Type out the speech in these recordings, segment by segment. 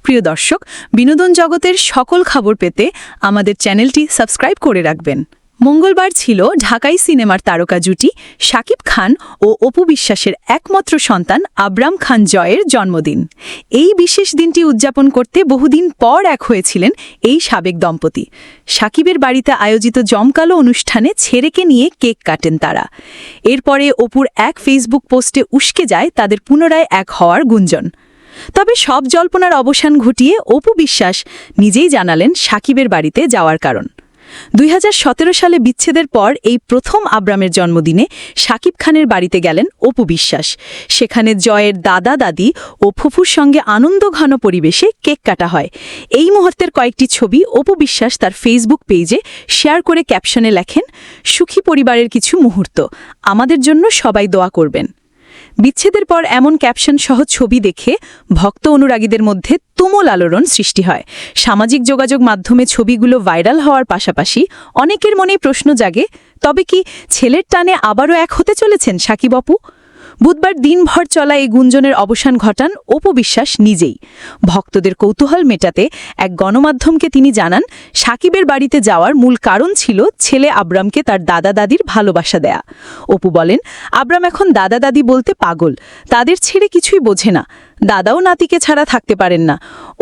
প্রিয় দর্শক, বিনোদন জগতের সকল খবর পেতে আমাদের চ্যানেলটি সাবস্ক্রাইব করে রাখবেন। মঙ্গলবার ছিল ঢাকাই সিনেমার তারকা জুটি শাকিব খান ও অপু বিশ্বাসের একমাত্র সন্তান আবরাম খান জয়ের জন্মদিন। এই বিশেষ দিনটি উদযাপন করতে বহুদিন পর এক হয়েছিলেন এই সাবেক দম্পতি। শাকিবের বাড়িতে আয়োজিত জমকালো অনুষ্ঠানে ছেলেকে নিয়ে কেক কাটেন তারা। এরপরে অপুর এক ফেসবুক পোস্টে উস্কে যায় তাদের পুনরায় এক হওয়ার গুঞ্জন। তবে সব জল্পনার অবসান ঘটিয়ে অপু বিশ্বাস নিজেই জানালেন শাকিবের বাড়িতে যাওয়ার কারণ। 2017 সালে বিচ্ছেদের পর এই প্রথম আবরামের জন্মদিনে শাকিব খানের বাড়িতে গেলেন অপু বিশ্বাস। সেখানে জয়ের দাদা দাদি ও ফুফুর সঙ্গে আনন্দঘন পরিবেশে কেক কাটা হয়। এই মুহূর্তের কয়েকটি ছবি অপু বিশ্বাস তার ফেসবুক পেজে শেয়ার করে ক্যাপশনে লেখেন, সুখী পরিবারের কিছু মুহূর্ত, আমাদের জন্য সবাই দোয়া করবেন। বিচ্ছেদের পর এমন ক্যাপশন সহ ছবি দেখে ভক্ত অনুরাগীদের মধ্যে তুমুল আলোড়ন সৃষ্টি হয়। সামাজিক যোগাযোগ মাধ্যমে ছবিগুলো ভাইরাল হওয়ার পাশাপাশি অনেকের মনেই প্রশ্ন জাগে, তবে কি ছেলের টানে আবারও এক হতে চলেছেন শাকিব অপু? বুধবার দিনভর চলা এই গুঞ্জনের অবসান ঘটান অপু বিশ্বাস নিজেই। ভক্তদের কৌতূহল মেটাতে এক গণমাধ্যমকে তিনি জানান, শাকিবের বাড়িতে যাওয়ার মূল কারণ ছিল ছেলে আবরামকে তার দাদা দাদির ভালোবাসা দেয়া। অপু বলেন, আবরাম এখন দাদা দাদি বলতে পাগল, তাদের ছেড়ে কিছুই বোঝে না। দাদাও নাতিকে ছাড়া থাকতে পারেন না।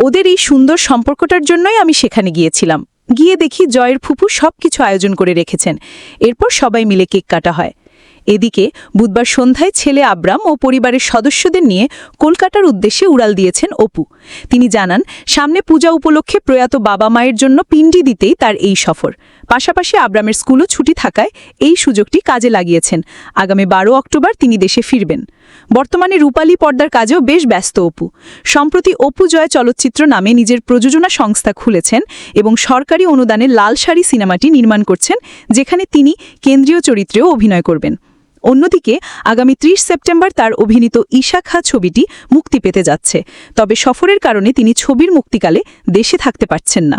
ওদের এই সুন্দর সম্পর্কটার জন্যই আমি সেখানে গিয়েছিলাম। গিয়ে দেখি জয়ের ফুপু সবকিছু আয়োজন করে রেখেছেন। এরপর সবাই মিলে কেক কাটা হয়। এদিকে বুধবার সন্ধ্যায় ছেলে আবরাম ও পরিবারের সদস্যদের নিয়ে কলকাতার উদ্দেশ্যে উড়াল দিয়েছেন অপু। তিনি জানান, সামনে পূজা উপলক্ষে প্রয়াত বাবা মায়ের জন্য পিণ্ডি দিতেই তার এই সফর। পাশাপাশি আবরামের স্কুলও ছুটি থাকায় এই সুযোগটি কাজে লাগিয়েছেন। আগামী 12 অক্টোবর তিনি দেশে ফিরবেন। বর্তমানে রূপালী পর্দার কাজেও বেশ ব্যস্ত অপু। সম্প্রতি অপু জয় চলচ্চিত্র নামে নিজের প্রযোজনা সংস্থা খুলেছেন এবং সরকারি অনুদানে লাল শাড়ি সিনেমাটি নির্মাণ করছেন, যেখানে তিনি কেন্দ্রীয় চরিত্রেও অভিনয় করবেন। অন্যদিকে আগামী 30 সেপ্টেম্বর তার অভিনীত ঈশা খাঁ ছবিটি মুক্তি পেতে যাচ্ছে। তবে সফরের কারণে তিনি ছবির মুক্তিকালে দেশে থাকতে পারছেন না।